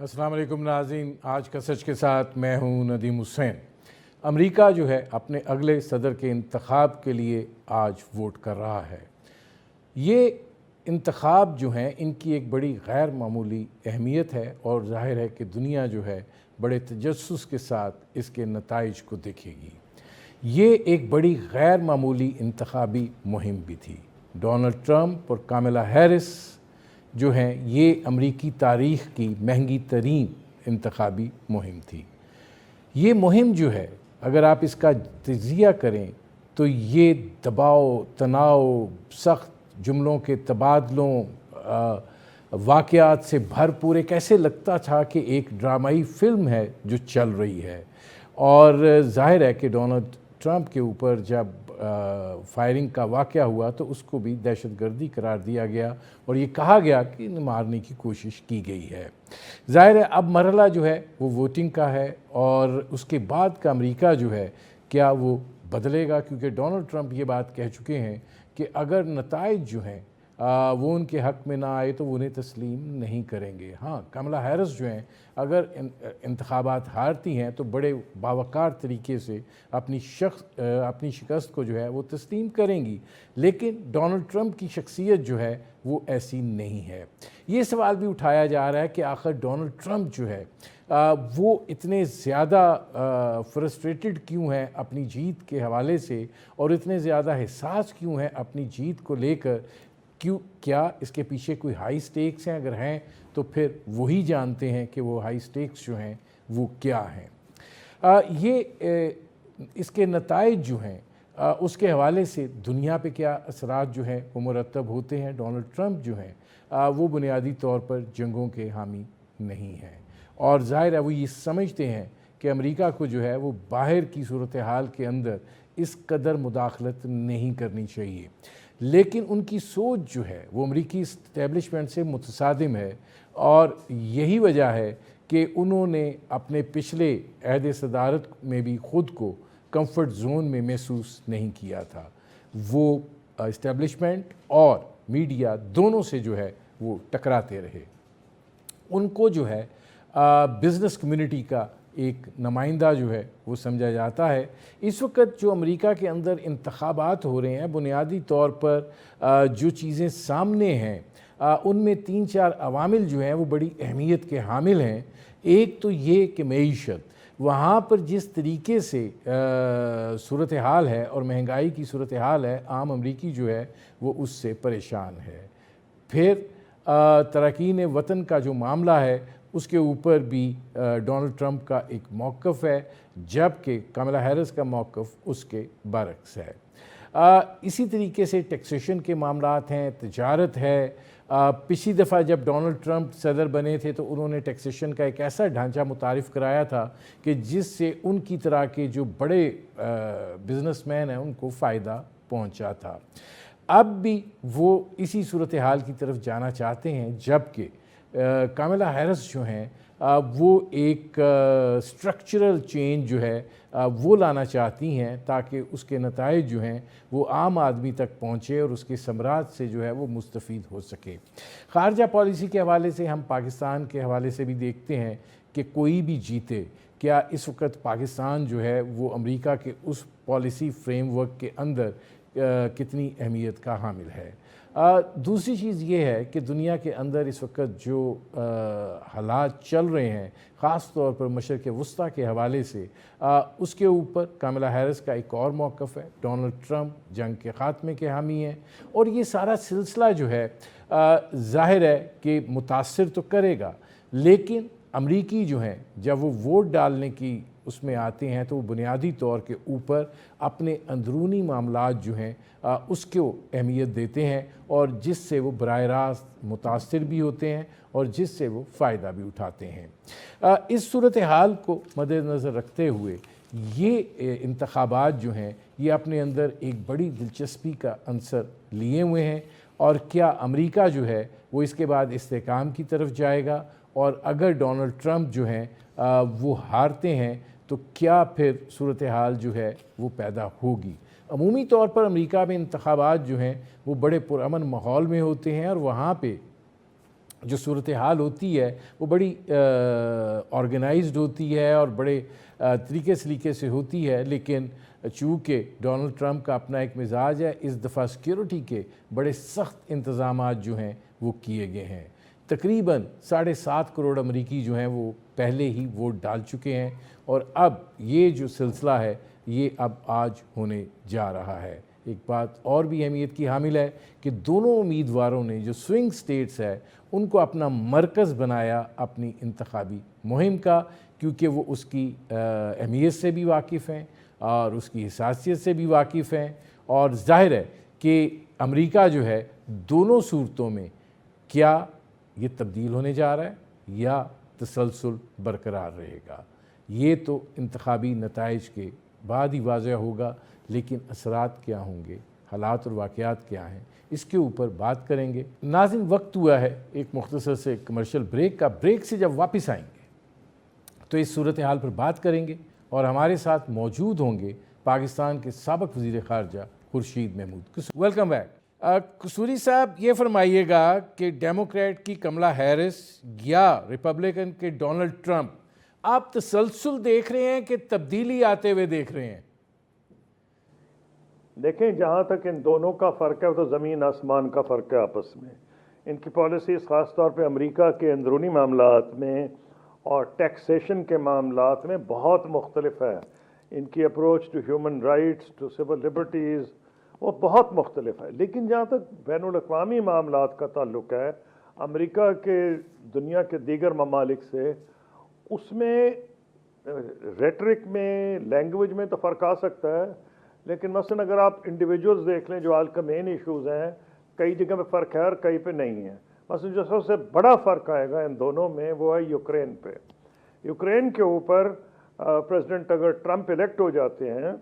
अस्सलाम वालेकुम नाज़रीन, आज का सच के साथ मैं हूँ नदीम हुसैन। अमेरिका जो है अपने अगले सदर के इंतखाब के लिए आज वोट कर रहा है। ये इंतखाब जो हैं इनकी एक बड़ी गैर मामूली अहमियत है और ज़ाहिर है कि दुनिया जो है बड़े तजस्सुस के साथ इसके नताइज को देखेगी। ये एक बड़ी गैर मामूली इंतखाबी मुहिम भी थी। डोनाल्ड ट्रंप और कामिला हैरिस जो हैं ये अमरीकी तारीख़ की महंगी तरीन इंतखाबी मुहिम थी। ये मुहिम जो है अगर आप इसका तजिया करें तो ये दबाव, तनाव, सख्त जुमलों के तबादलों, वाक़यात से भरपूर एक ऐसे लगता था कि एक ड्रामाई फ़िल्म है जो चल रही है। और ज़ाहिर है कि डोनाल्ड ट्रंप के ऊपर जब फायरिंग का वाक़या हुआ तो उसको भी दहशतगर्दी करार दिया गया और ये कहा गया कि मारने की कोशिश की गई है। ज़ाहिर है अब मरहला जो है वो वोटिंग का है और उसके बाद का अमेरिका जो है क्या वो बदलेगा, क्योंकि डोनाल्ड ट्रंप ये बात कह चुके हैं कि अगर नताइज जो हैं वो उनके हक़ में ना आए तो वो उन्हें तस्लीम नहीं करेंगे। हाँ, कमला हैरिस जो हैं अगर इंतखाबात हारती हैं तो बड़े बावकार तरीके से अपनी शिकस्त को जो है वो तस्लीम करेंगी, लेकिन डोनाल्ड ट्रंप की शख्सियत जो है वो ऐसी नहीं है। ये सवाल भी उठाया जा रहा है कि आखिर डोनाल्ड ट्रंप जो है वो इतने ज़्यादा फ्रस्ट्रेटेड क्यों हैं अपनी जीत के हवाले से और इतने ज़्यादा हिस्सास क्यों हैं अपनी जीत को लेकर। क्या इसके पीछे कोई हाई स्टेक्स हैं? अगर हैं तो फिर वही जानते हैं कि वो हाई स्टेक्स जो हैं वो क्या हैं। इसके नताइज जो हैं उसके हवाले से दुनिया पे क्या असरात जो हैं वो मुरतब होते हैं। डोनाल्ड ट्रंप जो हैं वो बुनियादी तौर पर जंगों के हामी नहीं हैं और ज़ाहिर है वो ये समझते हैं कि अमेरिका को जो है वो बाहर की सूरत हाल के अंदर इस कदर मुदाखलत नहीं करनी चाहिए, लेकिन उनकी सोच जो है वो अमरीकी इस्टेब्लिशमेंट से मुतसादिम है और यही वजह है कि उन्होंने अपने पिछले अहद सदारत में भी ख़ुद को कंफर्ट जोन में महसूस नहीं किया था। वो इस्टेब्लिशमेंट और मीडिया दोनों से जो है वो टकराते रहे। उनको जो है बिज़नेस कम्युनिटी का एक नुमाइंदा जो है वो समझा जाता है। इस वक्त जो अमेरिका के अंदर इंतखाबात हो रहे हैं बुनियादी तौर पर जो चीज़ें सामने हैं उनमें 3-4 अवामिल जो हैं वो बड़ी अहमियत के हामिल हैं। एक तो ये कि मईशत वहाँ पर जिस तरीके से सूरत हाल है और महंगाई की सूरत हाल है, आम अमरीकी जो है वो उससे परेशान है। फिर तरकीन वतन का जो मामला है उसके ऊपर भी डोनाल्ड ट्रंप का एक मौक़िफ़ है, जबकि कमला हैरिस का मौक़िफ़ उसके बरक्स है। इसी तरीके से टैक्सेशन के मामलात हैं, तिजारत है। पिछली दफ़ा जब डोनाल्ड ट्रंप सदर बने थे तो उन्होंने टैक्सेशन का एक ऐसा ढांचा मुतारिफ़ कराया था कि जिससे उनकी तरह के जो बड़े बिज़नेसमैन हैं उनको फ़ायदा पहुंचा था। अब भी वो इसी सूरत हाल की तरफ जाना चाहते हैं, जबकि कामिला हैरिस जो हैं वो एक स्ट्रक्चरल चेंज जो है वो लाना चाहती हैं ताकि उसके नताइज जो हैं वो आम आदमी तक पहुँचे और उसके समराज से जो है वो मुस्तफ़ीद हो सके। ख़ारजा पॉलिसी के हवाले से हम पाकिस्तान के हवाले से भी देखते हैं कि कोई भी जीते, क्या इस वक्त पाकिस्तान जो है वो अमेरिका के उस पॉलिसी फ्रेमवर्क के अंदर कितनी अहमियत का हामिल है। दूसरी चीज़ ये है कि दुनिया के अंदर इस वक्त जो हालात चल रहे हैं ख़ास तौर पर मशरिक़ वस्ता के हवाले से उसके ऊपर कामिला हैरिस का एक और मौक़िफ़ है। डोनाल्ड ट्रंप जंग के ख़ात्मे के हामी हैं और ये सारा सिलसिला जो है ज़ाहिर है कि मुतासिर तो करेगा, लेकिन अमरीकी जो हैं जब वो वोट डालने की उसमें आते हैं तो वो बुनियादी तौर के ऊपर अपने अंदरूनी मामलात जो हैं उसको अहमियत देते हैं और जिससे वो बराह रास्त मुतासिर भी होते हैं और जिससे वो फ़ायदा भी उठाते हैं। इस सूरत हाल को मद्देनज़र रखते हुए ये इंतखाबात जो हैं ये अपने अंदर एक बड़ी दिलचस्पी का अंसर लिए हुए हैं और क्या अमेरिका जो है वो इसके बाद इस्तेहकाम की तरफ जाएगा और अगर डोनाल्ड ट्रंप जो हैं वो हारते हैं तो क्या फिर सूरत हाल जो है वो पैदा होगी। अमूमी तौर पर अमेरिका में इंतखाबात जो हैं वो बड़े पुरअमन माहौल में होते हैं और वहाँ पे जो सूरत हाल होती है वो बड़ी ऑर्गेनाइज्ड होती है और बड़े तरीके सलीके से होती है, लेकिन चूँकि डोनाल्ड ट्रंप का अपना एक मिजाज है, इस दफ़ा सिक्योरिटी के बड़े सख्त इंतज़ामात जो हैं वो किए गए हैं। तकरीबन 7.5 करोड़ अमरीकी जो हैं वो पहले ही वोट डाल चुके हैं और अब ये जो सिलसिला है ये अब आज होने जा रहा है। एक बात और भी अहमियत की हामिल है कि दोनों उम्मीदवारों ने जो स्विंग स्टेट्स है उनको अपना मरकज़ बनाया अपनी इंतखाबी मुहिम का, क्योंकि वो उसकी अहमियत से भी वाकिफ़ हैं और उसकी हिसासियत से भी वाकिफ़ हैं। और ज़ाहिर है कि अमेरिका जो है दोनों सूरतों में क्या ये तब्दील होने जा रहा है या तसलसल बरकरार रहेगा, ये तो इंतखाबी नताइज के बाद ही वाज़ह होगा। लेकिन असरात क्या होंगे, हालात और वाक़यात क्या हैं, इसके ऊपर बात करेंगे। नाज़रीन, वक्त हुआ है एक मुख्तसर से कमर्शियल ब्रेक का। ब्रेक से जब वापस आएंगे तो इस सूरत हाल पर बात करेंगे और हमारे साथ मौजूद होंगे पाकिस्तान के साबिक़ वज़ीर ख़ारजा खुर्शीद महमूद। Welcome back. कसूरी साहब, ये फरमाइएगा कि डेमोक्रेट की कमला हैरिस या रिपब्लिकन के डोनाल्ड ट्रंप, आप तसलसल देख रहे हैं कि तब्दीली आते हुए देख रहे हैं? देखें, जहाँ तक इन दोनों का फ़र्क है तो ज़मीन आसमान का फ़र्क है आपस में। इनकी पॉलिसीज़ ख़ास तौर पे अमेरिका के अंदरूनी मामलात में और टैक्सेशन के मामलात में बहुत मुख्तलिफ है। इनकी approach to human rights, to civil liberties, वो बहुत मुख्तलिफ है। लेकिन जहाँ तक बैनुल अक़वामी मामलात का ताल्लुक़ है अमेरिका के दुनिया के दीगर ममालिक से, उसमें रेटरिक में, लैंग्वेज में तो फ़र्क आ सकता है, लेकिन मसलन अगर आप इंडिविजुअल्स देख लें जो आज का मेन इशूज़ हैं, कई जगह पे फ़र्क है और कई पे नहीं है। मसलन जो सबसे बड़ा फ़र्क आएगा इन दोनों में वो है यूक्रेन पे। यूक्रेन के ऊपर प्रेसिडेंट अगर ट्रंप इलेक्ट हो जाते हैं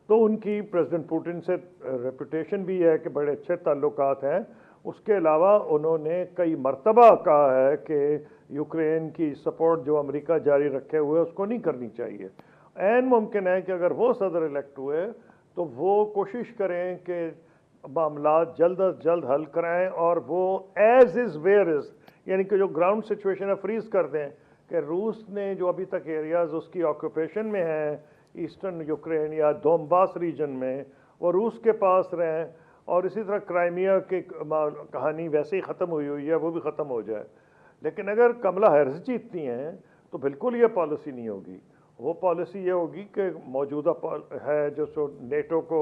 तो उनकी प्रेसिडेंट पुतिन से रेपुटेशन भी है कि बड़े अच्छे ताल्लुकात हैं। उसके अलावा उन्होंने कई मरतबा कहा है कि यूक्रेन की सपोर्ट जो अमेरिका जारी रखे हुए उसको नहीं करनी चाहिए। ऐन मुमकिन है कि अगर वो सदर इलेक्ट हुए तो वो कोशिश करें कि मामला जल्द अज जल्द हल कराएं और वो एज इज़ वेयर इज़, यानी कि जो ग्राउंड सिचुएशन है फ्रीज़ कर दें कि रूस ने जो अभी तक एरियाज़ उसकी ऑक्यूपेशन में हैं ईस्टर्न यूक्रेन या दोनबास रीजन में, वो रूस के पास रहें। और इसी तरह क्राइमिया की कहानी वैसे ही ख़त्म हुई है, वो भी ख़त्म हो जाए। लेकिन अगर कमला हैरिस जीतती हैं तो बिल्कुल ये पॉलिसी नहीं होगी। वो पॉलिसी ये होगी कि मौजूदा है जो नेटो को,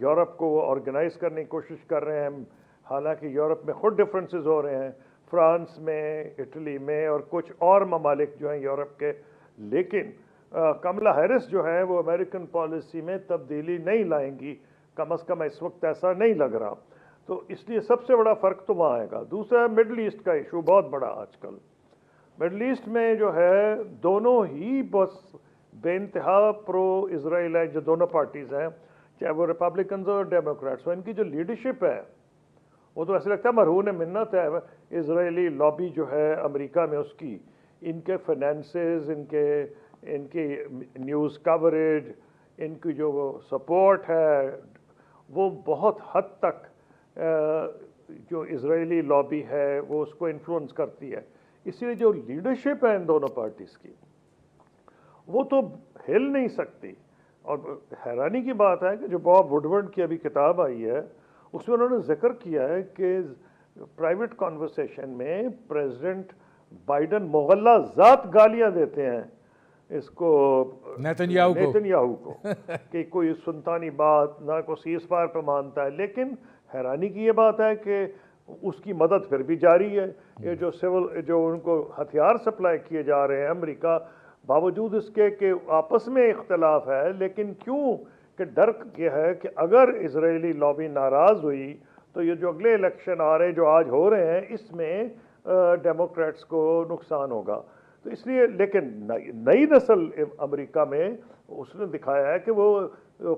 यूरोप को ऑर्गेनाइज़ करने की कोशिश कर रहे हैं। हालांकि यूरोप में ख़ुद डिफरेंसेस हो रहे हैं, फ्रांस में, इटली में और कुछ और ममालिक जो हैं यूरोप के। लेकिन कमला हैरिस जो है वो अमेरिकन पॉलिसी में तब्दीली नहीं लाएंगी, कम अज़ कम इस वक्त ऐसा नहीं लग रहा। तो इसलिए सबसे बड़ा फ़र्क तो वहाँ आएगा। दूसरा, मिडल ईस्ट का इशू बहुत बड़ा आजकल। मिडल ईस्ट में जो है दोनों ही बस बेइंतहा प्रो इज़राइल है, जो दोनों पार्टीज़ हैं, चाहे वो रिपब्लिकन्स और डेमोक्रेट्स हो। इनकी जो लीडरशिप है वो तो ऐसे लगता है मरहून मिन्नत है। इज़राइली लॉबी जो है अमेरिका में उसकी, इनके फाइनेंसेस, इनकी न्यूज़ कवरेज, इनकी जो सपोर्ट है वो बहुत हद तक जो इज़राइली लॉबी है वो उसको इन्फ्लुएंस करती है। इसलिए जो लीडरशिप है इन दोनों पार्टीज़ की वो तो हिल नहीं सकती। और हैरानी की बात है कि जो बॉब वुडवर्ड की अभी किताब आई है उसमें उन्होंने जिक्र किया है कि प्राइवेट कॉन्वर्सेशन में प्रेसिडेंट बाइडन मुगल्ला ज़ात गालियां देते हैं इसको नेतन्याहू को कि कोई सुनता नहीं बात, ना कोई सीज़ फायर पर मानता है। लेकिन हैरानी की ये बात है कि उसकी मदद फिर भी जारी है। ये जो उनको हथियार सप्लाई किए जा रहे हैं अमेरिका, बावजूद इसके कि आपस में इख्तलाफ है, लेकिन क्यों कि डर यह है कि अगर इजरायली लॉबी नाराज़ हुई तो ये जो अगले इलेक्शन आ रहे हैं, जो आज हो रहे हैं, इसमें डेमोक्रेट्स को नुकसान होगा। तो इसलिए, लेकिन नई नस्ल अमेरिका में उसने दिखाया है कि वो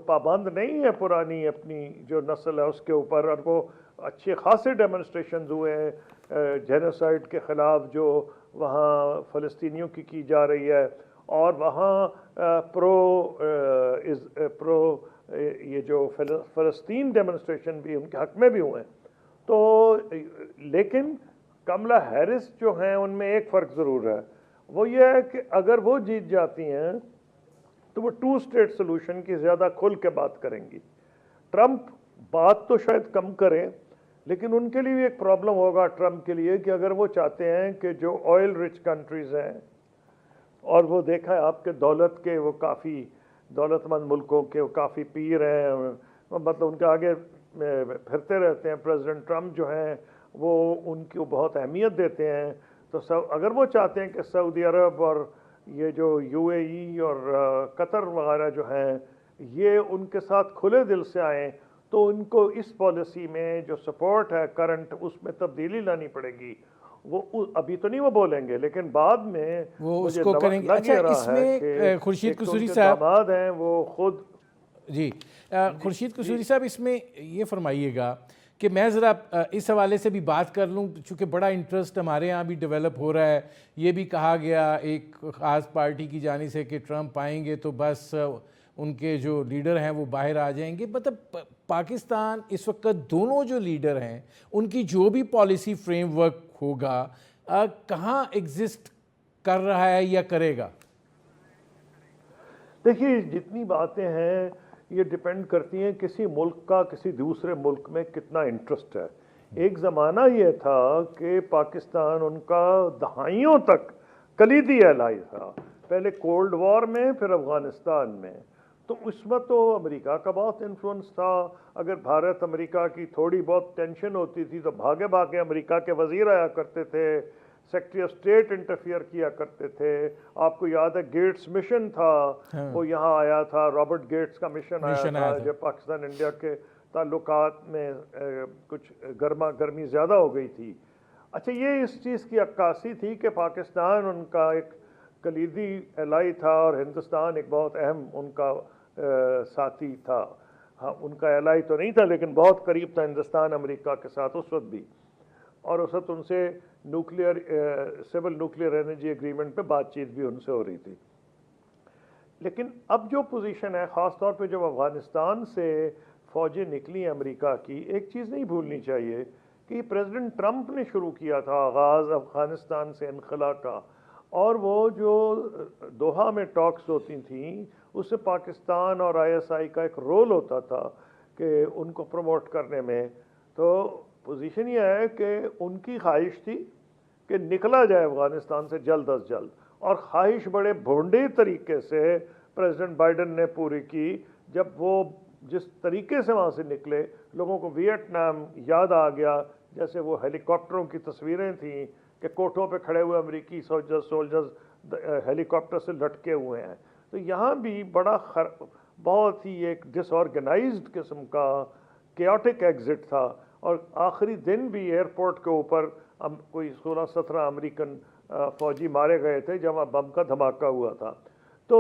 पाबंद नहीं है पुरानी अपनी जो नस्ल है उसके ऊपर। और वो अच्छे खासे डेमोन्स्ट्रेशन हुए हैं जेनोसाइड के ख़िलाफ़ जो वहाँ फ़लस्तीनियों की जा रही है, और वहाँ प्रो ये जो फ़लस्तीन डेमोन्स्ट्रेशन भी उनके हक़ में भी हुए हैं। तो लेकिन कमला हैरिस जो हैं उनमें एक फ़र्क ज़रूर है, वो ये है कि अगर वो जीत जाती हैं तो वो टू स्टेट सोल्यूशन की ज़्यादा खुल के बात करेंगी। ट्रंप बात तो शायद कम करें, लेकिन उनके लिए भी एक प्रॉब्लम होगा ट्रंप के लिए कि अगर वो चाहते हैं कि जो ऑयल रिच कंट्रीज़ हैं, और वो देखा है आपके दौलत के, वो काफ़ी दौलतमंद मुल्कों के वो काफ़ी पीर हैं, मतलब उनके आगे फिरते रहते हैं। प्रेसिडेंट ट्रंप जो हैं वो उनकी बहुत अहमियत देते हैं। तो सब अगर वो चाहते हैं कि सऊदी अरब और ये जो यूएई और कतर वगैरह जो हैं ये उनके साथ खुले दिल से आएँ, तो उनको इस पॉलिसी में जो सपोर्ट है करंट, उसमें तब्दीली लानी पड़ेगी। वो अभी तो नहीं वो बोलेंगे, लेकिन बाद में वो मुझे उसको करेंगे। लग अच्छा, ये रहा है इसमें कि खुर्शीद एक तो कसूरी उनके साहब, दामाद हैं वो खुद। जी खुर्शीद कसूरी साहब, इसमें ये फरमाइएगा कि मैं ज़रा इस हवाले से भी बात कर लूँ, चूँकि बड़ा इंटरेस्ट हमारे यहाँ भी डेवलप हो रहा है। ये भी कहा गया एक ख़ास पार्टी की जानिब से कि ट्रंप आएंगे तो बस उनके जो लीडर हैं वो बाहर आ जाएंगे। मतलब पाकिस्तान इस वक्त दोनों जो लीडर हैं उनकी जो भी पॉलिसी फ्रेमवर्क होगा कहाँ एग्जिस्ट कर रहा है या करेगा? देखिए, जितनी बातें हैं ये डिपेंड करती हैं किसी मुल्क का किसी दूसरे मुल्क में कितना इंटरेस्ट है। एक ज़माना ये था कि पाकिस्तान उनका दहाइयों तक कलीदी एलाई था, पहले कोल्ड वॉर में, फिर अफ़गानिस्तान में। तो उसमें तो अमेरिका का बहुत इन्फ्लुएंस था। अगर भारत अमेरिका की थोड़ी बहुत टेंशन होती थी तो भागे भागे अमेरिका के वज़ीर आया करते थे, सेक्रेटरी ऑफ स्टेट इंटरफियर किया करते थे। आपको याद है गेट्स मिशन था, हाँ। वो यहाँ आया था, रॉबर्ट गेट्स का मिशन आया मिशन था आया था। जब पाकिस्तान इंडिया के ताल्लुकात में कुछ गर्मा गर्मी ज़्यादा हो गई थी। अच्छा, ये इस चीज़ की अक्कासी थी कि पाकिस्तान उनका एक कलीदी एलाई था और हिंदुस्तान एक बहुत अहम उनका साथी था। हाँ, उनका एलाई तो नहीं था लेकिन बहुत करीब था हिंदुस्तान अमेरिका के साथ उस वक्त भी, और उस वक्त उनसे nuclear civil nuclear energy agreement पे बातचीत भी उनसे हो रही थी। लेकिन अब जो पोजीशन है, ख़ास तौर पे जब अफ़गानिस्तान से फ़ौजें निकली अमेरिका की, एक चीज़ नहीं भूलनी चाहिए कि प्रेसिडेंट ट्रंप ने शुरू किया था आगाज़ अफ़गानिस्तान से इनखला का, और वो जो दोहा में टॉक्स होती थी उससे पाकिस्तान और आईएसआई का एक रोल होता था कि उनको प्रमोट करने में। तो पोजीशन ये है कि उनकी ख्वाहिश थी कि निकला जाए अफ़गानिस्तान से जल्द अज जल्द, और ख्वाहिश बड़े भोंडे तरीके से प्रेसिडेंट बाइडन ने पूरी की। जब वो जिस तरीके से वहाँ से निकले, लोगों को वियतनाम याद आ गया, जैसे वो हेलीकॉप्टरों की तस्वीरें थीं कि कोठों पे खड़े हुए अमेरिकी सोल्जर्स हेलीकॉप्टर से लटके हुए हैं। तो यहाँ भी बड़ा बहुत ही एक डिसऑर्गेनाइज्ड किस्म का केओटिक एग्जिट था, और आखिरी दिन भी एयरपोर्ट के ऊपर कोई 16-17 अमेरिकन फौजी मारे गए थे जब वहाँ बम का धमाका हुआ था। तो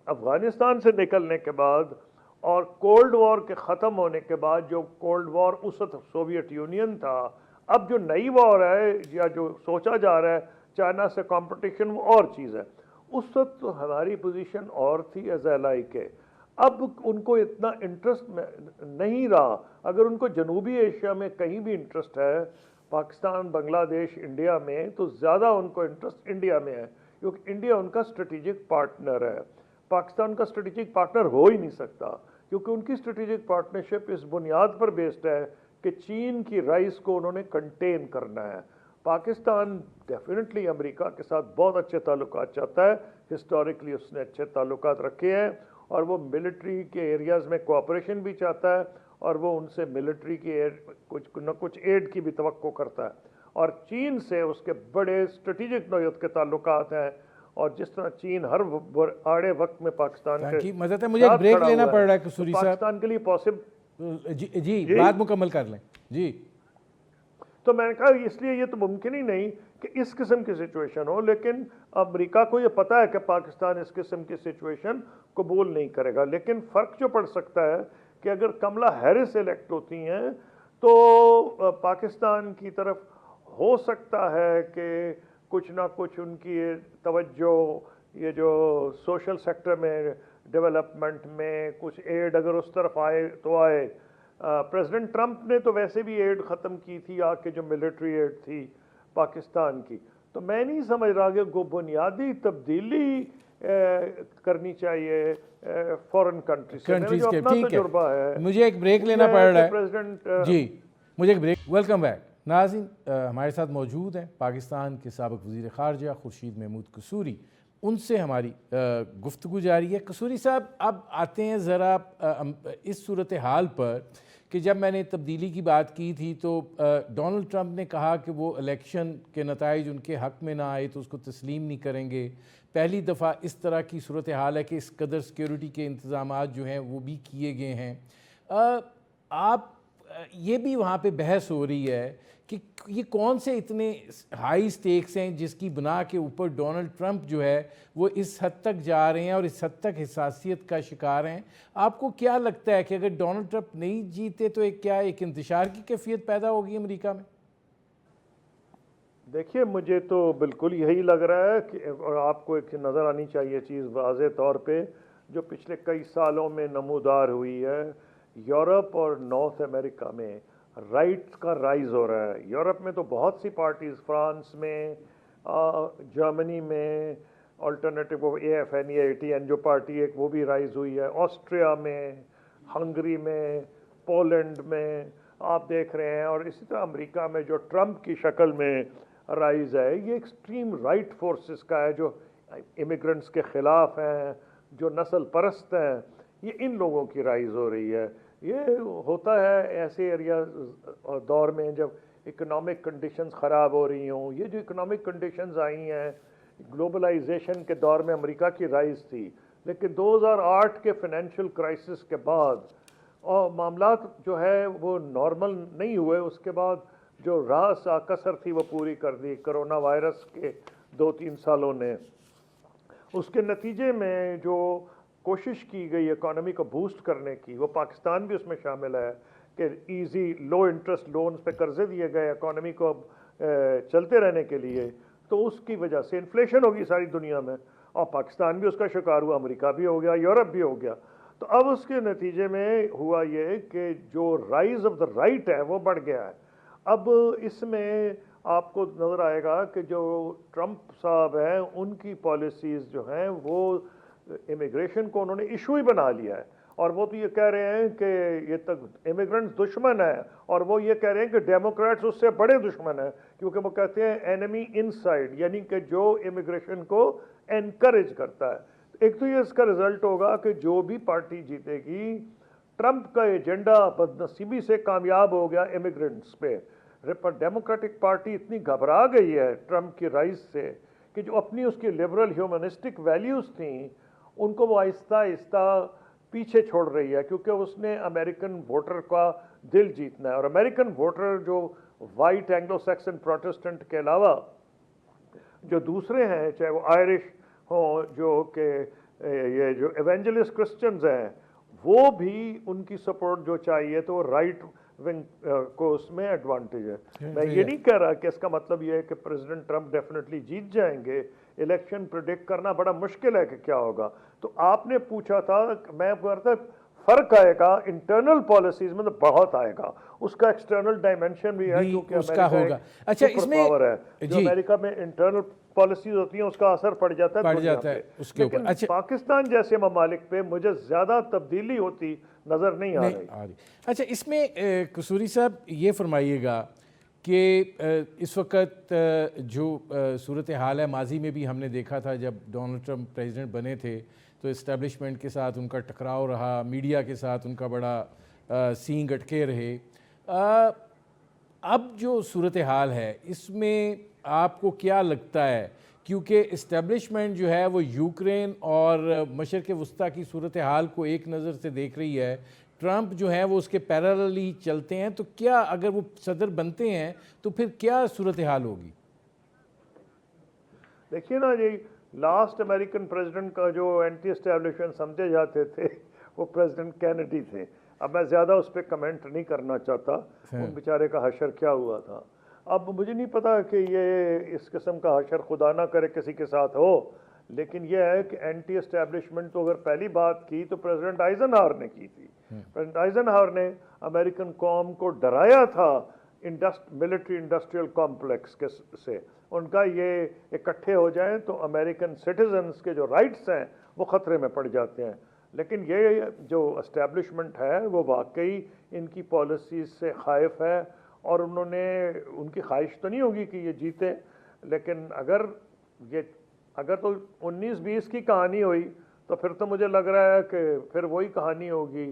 अफ़गानिस्तान से निकलने के बाद और कोल्ड वॉर के ख़त्म होने के बाद, जो कोल्ड वॉर उस वक्त सोवियत यूनियन था, अब जो नई वॉर है या जो सोचा जा रहा है चाइना से कंपटीशन, वो और चीज़ है। उस वक्त तो हमारी पोजीशन और थी एज एलाई के, अब उनको इतना इंटरेस्ट नहीं रहा। अगर उनको जनूबी एशिया में कहीं भी इंटरेस्ट है, पाकिस्तान, बांग्लादेश, इंडिया में, तो ज़्यादा उनको इंटरेस्ट इंडिया में है, क्योंकि इंडिया उनका स्ट्रेटेजिक पार्टनर है। पाकिस्तान का स्ट्रेटेजिक पार्टनर हो ही नहीं सकता, क्योंकि उनकी स्ट्रेटेजिक पार्टनरशिप इस बुनियाद पर बेस्ड है कि चीन की राइस को उन्होंने कंटेन करना है। पाकिस्तान डेफिनेटली अमेरिका के साथ बहुत अच्छे ताल्लुकात चाहता है, हिस्टोरिकली उसने अच्छे ताल्लुकात रखे हैं, और वो मिलिट्री के एरियाज़ में कोऑपरेशन भी चाहता है, और वो उनसे मिलिट्री की कुछ एड की भी तवक्को करता है। और चीन से उसके बड़े स्ट्रेटेजिक नौयत के ताल्लुकात हैं, और जिस तरह चीन हर आड़े वक्त में पाकिस्तान के मदद है। मुझे एक ब्रेक लेना पड़ रहा है कसूरी साहब, पाकिस्तान के लिए पॉसिबल। जी बात मुकम्मल कर लें जी। तो मैंने कहा इसलिए ये तो मुमकिन ही नहीं कि इस किस्म की सिचुएशन हो, लेकिन अमेरिका को ये पता है कि पाकिस्तान इस किस्म की सिचुएशन कबूल नहीं करेगा। लेकिन फ़र्क जो पड़ सकता है कि अगर कमला हैरिस इलेक्ट होती हैं तो पाकिस्तान की तरफ हो सकता है कि कुछ ना कुछ उनकी तवज्जो, ये जो सोशल सेक्टर में डेवलपमेंट में कुछ एड अगर उस तरफ आए तो आए। प्रेसिडेंट ट्रंप ने तो वैसे भी एड ख़त्म की थी, आके जो मिलिट्री एड थी पाकिस्तान की। तो मैं नहीं समझ रहा कि वो बुनियादी तब्दीली करनी चाहिए फॉरेन कंट्रीज से। मेरा जो के अपना ठीक तजुर्बा है, है, मुझे एक ब्रेक लेना है पड़ रहा कि है प्रेसिडेंट जी, मुझे एक ब्रेक। वेलकम बैक नाज़रीन, हमारे साथ मौजूद हैं पाकिस्तान के साबिक़ वज़ीर ख़ारजा खुर्शीद महमूद कसूरी। उनसे हमारी गुफ्तगू जारी है। कसूरी साहब, अब आते हैं ज़रा इस सूरत हाल पर कि जब मैंने तब्दीली की बात की थी तो डोनाल्ड ट्रंप ने कहा कि वो इलेक्शन के नताइज उनके हक़ में ना आए तो उसको तस्लीम नहीं करेंगे। पहली दफ़ा इस तरह की सूरत हाल है कि इस कदर सिक्योरिटी के इंतज़ामात जो हैं वो भी किए गए हैं। आप ये भी वहाँ पे बहस हो रही है कि ये कौन से इतने हाई स्टेक्स हैं जिसकी बना के ऊपर डोनाल्ड ट्रंप जो है वो इस हद तक जा रहे हैं और इस हद तक हिसासियत का शिकार हैं। आपको क्या लगता है कि अगर डोनाल्ड ट्रंप नहीं जीते तो एक इंतशार की कैफियत पैदा होगी अमेरिका में? देखिए, मुझे तो बिल्कुल यही लग रहा है कि, और आपको एक नज़र आनी चाहिए चीज़ वाज़े तौर पे, जो पिछले कई सालों में नमूदार हुई है यूरोप और नॉर्थ अमेरिका में, राइट का राइज हो रहा है। यूरोप में तो बहुत सी पार्टीज़, फ्रांस में, जर्मनी में अल्टरनेटिव AFN जो पार्टी एक वो भी राइज हुई है, ऑस्ट्रिया में, हंगरी में, पोलैंड में आप देख रहे हैं, और इसी तरह अमेरिका में जो ट्रंप की शक्ल में राइज है, ये एक्सट्रीम राइट फोर्सेस का है, जो इमिग्रेंट्स के ख़िलाफ़ हैं, जो नस्ल परस्त हैं, ये इन लोगों की राइज हो रही है। ये होता है ऐसे एरिया और दौर में जब इकोनॉमिक कंडीशंस ख़राब हो रही हों। ये जो इकोनॉमिक कंडीशंस आई हैं, ग्लोबलाइजेशन के दौर में अमेरिका की राइज थी, लेकिन 2008 के फाइनेंशियल क्राइसिस के बाद और मामलात जो है वो नॉर्मल नहीं हुए। उसके बाद जो रास कसर थी वो पूरी कर दी कोरोना वायरस के 2-3 सालों ने। उसके नतीजे में जो कोशिश की गई इकोनॉमी को बूस्ट करने की, वो पाकिस्तान भी उसमें शामिल है कि इजी लो इंटरेस्ट लोन्स पे कर्जे दिए गए इकोनॉमी को चलते रहने के लिए। तो उसकी वजह से इन्फ्लेशन होगी सारी दुनिया में, और पाकिस्तान भी उसका शिकार हुआ, अमेरिका भी हो गया, यूरोप भी हो गया। तो अब उसके नतीजे में हुआ ये कि जो राइज ऑफ द राइट है वो बढ़ गया है। अब इसमें आपको नज़र आएगा कि जो ट्रंप साहब हैं उनकी पॉलिसीज़ जो हैं वो इमिग्रेशन को उन्होंने इशू ही बना लिया है, और वो तो ये कह रहे हैं कि ये तक इमिग्रेंट्स दुश्मन है, और वो ये कह रहे हैं कि डेमोक्रेट्स उससे बड़े दुश्मन हैं, क्योंकि वो कहते हैं एनिमी इनसाइड, यानी कि जो इमिग्रेशन को एनकरेज करता है। एक तो ये इसका रिजल्ट होगा कि जो भी पार्टी जीतेगी, ट्रंप का एजेंडा बदनसीबी से कामयाब हो गया इमिग्रेंट्स पे। पर डेमोक्रेटिक पार्टी इतनी घबरा गई है ट्रंप की राइज से कि जो अपनी उसकी लिबरल ह्यूमनिस्टिक वैल्यूज़ थी उनको वो आहिस्ता आहिस्ता पीछे छोड़ रही है, क्योंकि उसने अमेरिकन वोटर का दिल जीतना है। और अमेरिकन वोटर जो वाइट एंग्लो सैक्सन प्रोटेस्टेंट के अलावा जो दूसरे हैं, चाहे वो आयरिश हो, जो कि ये जो एवेंजलिस्ट क्रिश्चियंस हैं, वो भी उनकी सपोर्ट जो चाहिए, तो राइट विंग को उसमें एडवांटेज है। मैं ये नहीं कह रहा कि इसका मतलब ये है कि प्रेसिडेंट ट्रंप डेफिनेटली जीत जाएंगे। इलेक्शन प्रिडिक्ट करना बड़ा मुश्किल है कि क्या होगा। तो आपने पूछा था, मैं कहता फर्क आएगा इंटरनल पॉलिसीज में, तो बहुत आएगा। उसका एक्सटर्नल डायमेंशन भी है, क्योंकि उसका अमेरिका होगा। अच्छा, इसमें पावर है, जो अमेरिका में इंटरनल पॉलिसीज होती हैं उसका असर पड़ जाता है उसके ऊपर। अच्छा, पाकिस्तान जैसे ममालिक पे मुझे ज्यादा तबदीली होती नजर नहीं आ रही। अच्छा, इसमें कसूरी साहब ये फरमाइएगा कि इस वक्त जो सूरत हाल है, माजी में भी हमने देखा था जब डोनाल्ड ट्रंप प्रेसिडेंट बने थे तो इस्टेब्लिशमेंट के साथ उनका टकराव रहा, मीडिया के साथ उनका बड़ा सींग अटके रहे। अब जो सूरत हाल है इसमें आपको क्या लगता है, क्योंकि इस्टेब्लिशमेंट जो है वो यूक्रेन और मशरक़ वस्ता की सूरत हाल को एक नज़र से देख रही है, ट्रंप जो है वो उसके पैरेलली चलते हैं, तो क्या अगर वो सदर बनते हैं तो फिर क्या सूरत हाल होगी? देखिए ना जी, लास्ट अमेरिकन प्रेसिडेंट का जो एंटी एस्टेब्लिशमेंट समझे जाते थे वो प्रेसिडेंट कैनेडी थे। अब मैं ज़्यादा उस पर कमेंट नहीं करना चाहता, उन बेचारे का हशर क्या हुआ था। अब मुझे नहीं पता कि ये इस किस्म का हशर खुदा ना करे किसी के साथ हो, लेकिन यह है कि एंटी एस्टेब्लिशमेंट तो अगर पहली बात की तो प्रेसिडेंट आइजनहावर ने की थी। प्रेसिडेंट आइजनहावर ने अमेरिकन कौम को डराया था मिलिट्री इंडस्ट्रियल कॉम्प्लेक्स के से, उनका ये इकट्ठे हो जाएं तो अमेरिकन सिटीजन्स के जो राइट्स हैं वो ख़तरे में पड़ जाते हैं। लेकिन ये जो एस्टेब्लिशमेंट है वो वाकई इनकी पॉलिसीज़ से खाइफ है, और उनकी ख्वाहिश तो नहीं होगी कि ये जीते, लेकिन अगर तो 19-20 की कहानी हुई तो फिर तो मुझे लग रहा है कि फिर वही कहानी होगी,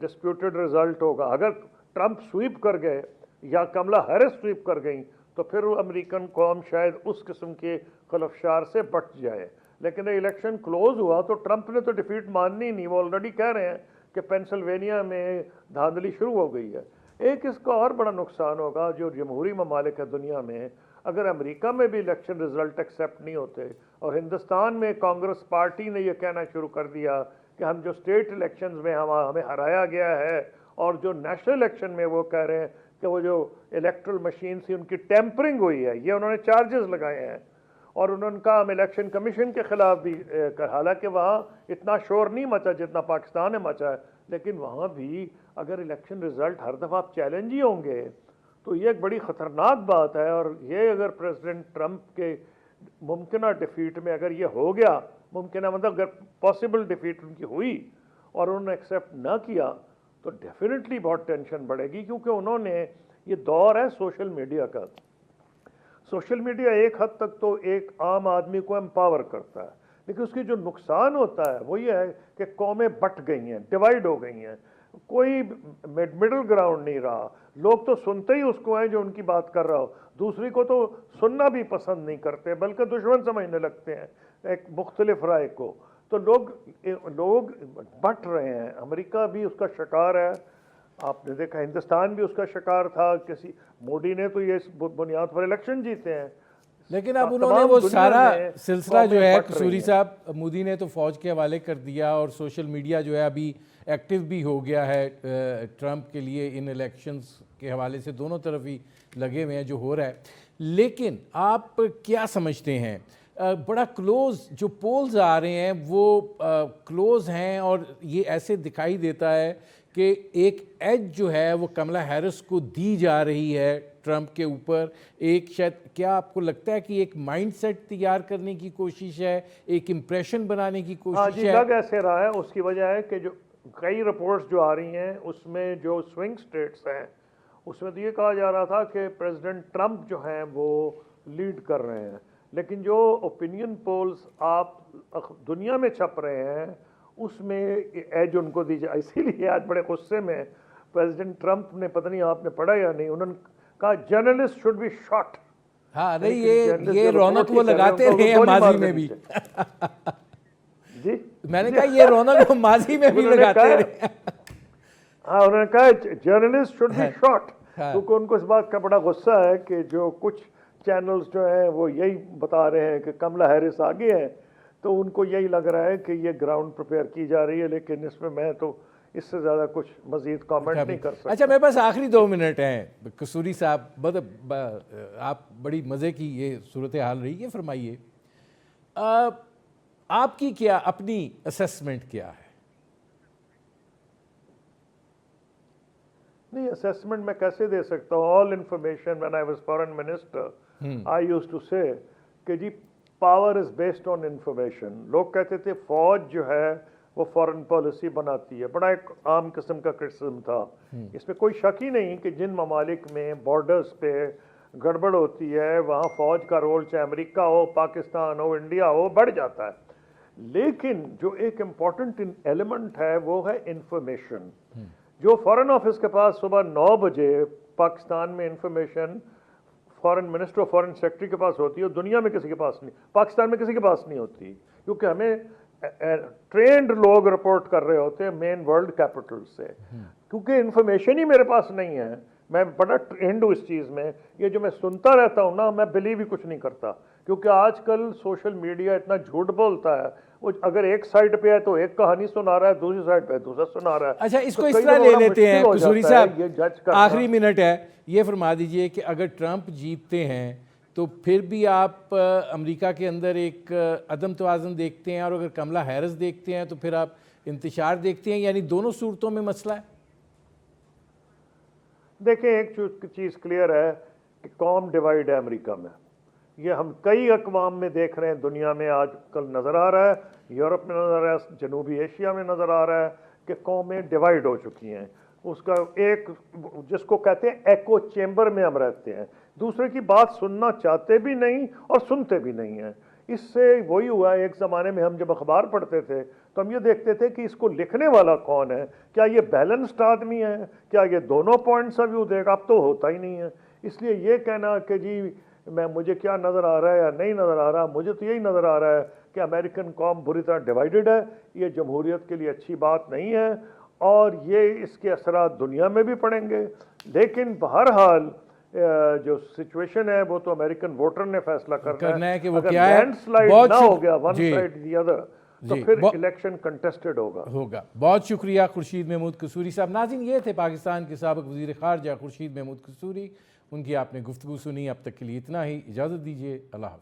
डिस्प्यूटेड रिजल्ट होगा। अगर ट्रंप स्वीप कर गए या कमला हैरिस स्वीप कर गई तो फिर अमेरिकन कौम शायद उस किस्म के खलफशार से बच जाए। लेकिन इलेक्शन क्लोज हुआ तो ट्रंप ने तो डिफीट माननी नहीं, वो ऑलरेडी कह रहे हैं कि पेंसिल्वेनिया में धांधली शुरू हो गई है। एक इसका और बड़ा नुकसान होगा, जो जमहूरी ममालिक है दुनिया में, अगर अमेरिका में भी इलेक्शन रिजल्ट एक्सेप्ट नहीं होते और हिंदुस्तान में कांग्रेस पार्टी ने यह कहना शुरू कर दिया कि हम जो स्टेट इलेक्शंस में हमें हराया गया है, और जो नेशनल इलेक्शन में वो कह रहे हैं कि वो जो इलेक्ट्रल मशीन थी उनकी टेम्परिंग हुई है, ये उन्होंने चार्जेस लगाए हैं। और उन्होंने कहा हम इलेक्शन कमीशन के खिलाफ भी, हालांकि वहाँ इतना शोर नहीं मचा जितना पाकिस्तान में मचा है, लेकिन वहाँ भी अगर इलेक्शन रिजल्ट हर दफ़ा आप चैलेंज ही होंगे तो ये एक बड़ी ख़तरनाक बात है। और ये अगर प्रेसिडेंट ट्रंप के मुमकिन डिफीट में अगर ये हो गया, मुमकिन मतलब अगर पॉसिबल डिफीट उनकी हुई और उन्होंने एक्सेप्ट ना किया तो डेफिनेटली बहुत टेंशन बढ़ेगी, क्योंकि उन्होंने, ये दौर है सोशल मीडिया का। सोशल मीडिया एक हद तक तो एक आम आदमी को एम्पावर करता है, लेकिन उसकी जो नुकसान होता है वो ये है कि कौमें बट गई हैं, डिवाइड हो गई हैं, कोई मिडिल ग्राउंड नहीं रहा। लोग तो सुनते ही उसको हैं जो उनकी बात कर रहा हो, दूसरी को तो सुनना भी पसंद नहीं करते, बल्कि दुश्मन समझने लगते हैं एक मुख्तलिफ राय को। तो लोग बट रहे हैं। अमेरिका भी उसका शिकार है, आपने देखा हिंदुस्तान भी उसका शिकार था। किसी मोदी ने तो ये बुनियाद पर इलेक्शन जीते हैं, लेकिन अब उन्होंने वो सारा सिलसिला जो है, कसूरी साहब, मोदी ने तो फौज के हवाले कर दिया और सोशल मीडिया जो है अभी एक्टिव भी हो गया है ट्रंप के लिए इन इलेक्शंस के हवाले से, दोनों तरफ ही लगे हुए हैं जो हो रहा है। लेकिन आप क्या समझते हैं, बड़ा क्लोज जो पोल्स आ रहे हैं वो क्लोज हैं, और ये ऐसे दिखाई देता है कि एक एज जो है वो कमला हैरिस को दी जा रही है ट्रंप के ऊपर। एक शायद, क्या आपको लगता है कि एक माइंडसेट तैयार करने की कोशिश है, एक इम्प्रेशन बनाने की कोशिश है? लग ऐसे रहा है। उसकी वजह है कि जो कई रिपोर्ट्स जो आ रही हैं उसमें जो स्विंग स्टेट्स हैं उसमें तो ये कहा जा रहा था कि प्रेसिडेंट ट्रंप जो हैं वो लीड कर रहे हैं, लेकिन जो ओपिनियन पोल्स आप दुनिया में छप रहे हैं उसमें एज उनको दी जाए। इसीलिए आज बड़े गुस्से में प्रेसिडेंट ट्रंप ने, पता नहीं आपने पढ़ा या नहीं, उन्होंने कहा जर्नलिस्ट शुड बी शॉट। हाँ, नहीं, ये रौनक वो लगाते रहे हैं माजी में भी। जी, मैंने कहा ये रौनक वो माजी में भी लगाते रहे। हाँ, उन्होंने कहा जर्नलिस्ट शुड बी शॉट, क्योंकि उनको इस बात का बड़ा गुस्सा है कि जो कुछ चैनल्स जो हैं वो यही बता रहे हैं कि कमला हैरिस आगे है, तो उनको यही लग रहा है कि ये ग्राउंड प्रिपेयर की जा रही है। लेकिन इसमें मैं तो इससे ज़्यादा कुछ मजीद कमेंट नहीं कर सकता। अच्छा, मेरे पास आखिरी 2 मिनट हैं कसूरी साहब, आप बड़ी मज़े की ये सूरत हाल रही है, फरमाइए आपकी क्या अपनी असेसमेंट क्या है? नहीं, असेसमेंट मैं कैसे दे सकता हूँ? All information, when I was foreign minister I used to say कि जी power is based on information. लोग कहते थे फौज जो है वो फॉरेन पॉलिसी बनाती है, बड़ा एक आम किस्म का क्रिटिसिज्म था। इसमें कोई शक ही नहीं कि जिन ममालिक में बॉर्डर्स पे गड़बड़ होती है वहाँ फौज का रोल, चाहे अमेरिका हो, पाकिस्तान हो, इंडिया हो, बढ़ जाता है। लेकिन जो एक इम्पॉर्टेंट एलिमेंट है वो है इंफॉर्मेशन। जो फॉरेन ऑफिस के पास सुबह 9 बजे पाकिस्तान में इंफॉर्मेशन फॉरेन मिनिस्टर और फॉरेन सेक्रेटरी के पास होती है, दुनिया में किसी के पास नहीं, पाकिस्तान में किसी के पास नहीं होती, क्योंकि हमें ट्रेंड लोग रिपोर्ट कर रहे होते हैं मेन वर्ल्ड कैपिटल से। क्योंकि इंफॉर्मेशन ही मेरे पास नहीं है, मैं बड़ा ट्रेंड हूँ इस चीज़ में। ये जो मैं सुनता रहता हूँ ना, मैं बिलीव ही कुछ नहीं करता, क्योंकि आजकल सोशल मीडिया इतना झूठ बोलता है। वो अगर एक साइड पे है तो एक कहानी सुना रहा है, दूसरी साइड पे दूसरा सुना रहा है। अच्छा, इसको इस तरह ले लेते हैं कसूरी साहब, आखिरी मिनट है, ये फरमा दीजिए कि अगर ट्रंप जीतते हैं तो फिर भी आप अमेरिका के अंदर एक अदम तवाज़ुन देखते हैं, और अगर कमला हैरिस देखते हैं तो फिर आप इंतशार देखते हैं, यानी दोनों सूरतों में मसला है? देखें, एक चीज़ क्लियर है कि कौम डिवाइड है अमेरिका में। ये हम कई अक़वाम में देख रहे हैं, दुनिया में आजकल नज़र आ रहा है, यूरोप में नज़र आ रहा है, जनूबी एशिया में नज़र आ रहा है कि कौमें डिवाइड हो चुकी हैं। उसका एक, जिसको कहते हैं एको चेम्बर में हम रहते हैं, दूसरे की बात सुनना चाहते भी नहीं और सुनते भी नहीं हैं। इससे वही हुआ, एक ज़माने में हम जब अखबार पढ़ते थे तो हम ये देखते थे कि इसको लिखने वाला कौन है, क्या ये बैलेंस्ड आदमी है, क्या ये दोनों पॉइंट्स ऑफ व्यू देगा। अब तो होता ही नहीं है। इसलिए ये कहना कि जी मुझे क्या नज़र आ रहा है या नहीं नज़र आ रहा, मुझे तो यही नज़र आ रहा है कि अमेरिकन कौम बुरी तरह डिवाइडेड है। ये जमहूरियत के लिए अच्छी बात नहीं है और ये इसके असरात दुनिया में भी पड़ेंगे। लेकिन बहरहाल जो सिचुएशन है वो तो अमेरिकन वोटर ने फैसला करना है कि वो क्या है। लैंडस्लाइड ना हो गया वन साइड दी अदर, तो फिर इलेक्शन कंटेस्टेड होगा। बहुत शुक्रिया खुर्शीद महमूद कसूरी साहब। नाज़रीन, ये थे पाकिस्तान के साबिक़ वज़ीर ख़ारजा खुर्शीद महमूद कसूरी। उनकी आपने गुफ्तगू सुनी। अब तक के लिए इतना ही, इजाज़त दीजिए। अल्लाह हाफ़िज़।